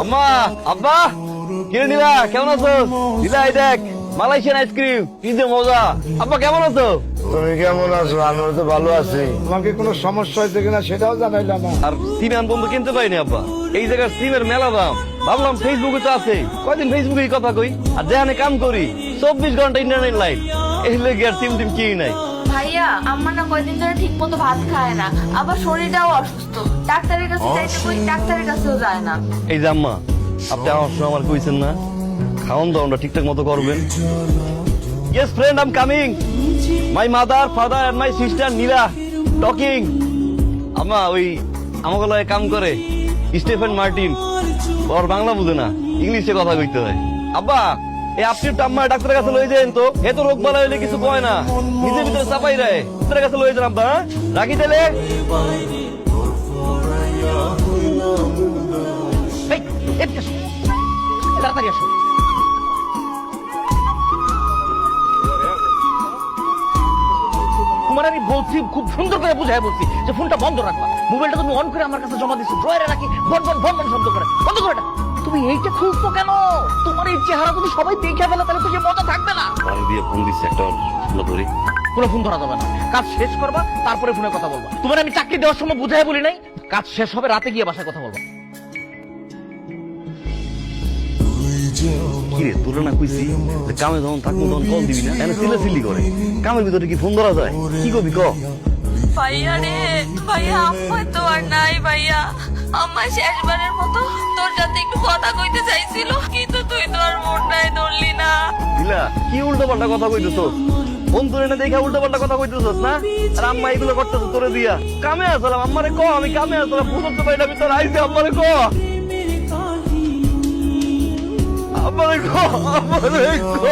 আম্মা, আব্বা, কিরে নীলা, কেমন আছো? নীলা, এই দেখ মালয়েশিয়ান আইসক্রিম, কি যে মজা। আব্বা কেমন আছো? তুমি কেমন আছো? আমি তো ভালো আছি। তোমাকে কোনো সমস্যা হয়েছে কিনা সেটাও জানাইলা না। আর সিম আন বন্ধু কিনতে পাইনি আব্বা। এই জায়গার সিমের মেলা দাম। ভাবলাম ফেসবুকে তো আছে, কয়দিন ফেসবুকে কথা কই। আর যেখানে কাম করি 24 ঘন্টা ইন্টারনেট লাইন, এই লেগে আর সিম টিম কিনি নাই। ভাইয়া আমার না কয়দিন ধরে ঠিক মতো ভাত খায় না, আবার শরীরটাও অসুস্থ। ডাক্তারের কাছে যাইতে কই, ডাক্তারের কাছেও যায় না। এই যে আম্মা, আপনি আমার সময় আমার কইছেন না খাওয়ান দাওয়ানটা ঠিকঠাক মতো করবেন। Yes friend, I am coming. My mother, father and my sister Nila talking. আম্মা, ওই আমাকে লয়ে কাম করে স্টিফেন মার্টিন, ওর বাংলা বুঝে না, ইংলিশে কথা কইতে হয়। আব্বা, এই আপনি একটু আম্মা ডাক্তারের কাছে লয়ে যান তো, এত রোগ বালা হইলে কিছু কয় না, নিজের ভিতরে চাপাই রায়। ডাক্তারের কাছে লয়ে যান আব্বা, হ্যাঁ? রাখি তাহলে। এই, এদিকে আসো। তাড়াতাড়ি আসো। তোমার আমি বলছি, খুব সুন্দর করে বুঝাই বলছি যে ফোনটা বন্ধ রাখবা। মোবাইলটা তুমি অন করে আমার কাছে জমা দিচ্ছ, ড্রয়ারে রাখি ভন ভন ভন ভন শব্দ করে। বন্ধ করে এটা। তুমি এইটা খুলছো কেন? তোমার এই চেহারা যদি সবাই দেখে ফেলে তাহলে তো সে মজা থাকবে না। বাড়ি দিয়ে ফোন দিচ্ছে একটা, ধরি। কোনো ফোন ধরা যাবে না, কাজ শেষ করবা তারপরে ফোনে কথা বলবা। তোমার আমি চাকরি দেওয়ার সময় বুঝাই বলি নাই, কাজ শেষ হবে রাতে গিয়ে বাসায় কথা বলবা। কিরে, তোরা না কইছি যে কামে যখন থাকবো তখন কল দিবি না, এনে সিলে সিলি করে। কামের ভিতরে কি ফোন ধরা যায়? কি করবি ক? ভাইয়া রে, ভাইয়া আম্মা তো আর নাই। ভাইয়া আম্মা শেষবারের মতো তোর সাথে একটু কথা কইতে চাইছিল, কিন্তু তুই তো আর মনটাই ধরলি না। দিলা, কি উল্টো পাল্টা কথা কইতেছস? ফোন তোরে না দেখা উল্টো পাল্টা কথা কইতেছস না? আর আম্মা এগুলো করতেছ তোরে দিয়া। কামে আসলাম, আম্মারে ক আমি কামে আসলাম, বুঝতে পারি না আমি তোর আইছি। আম্মারে ক, আমারে ক, আমারে ক।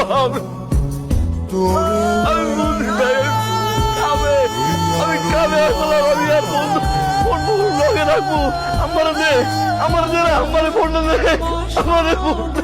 আমি বুঝি না, আমি কামে আসলাম, আমি আর ফোন লগে রাখবো। আমারে দে, আমারে দে, আমারে ফোনটা দে, আমারে ফোনটা।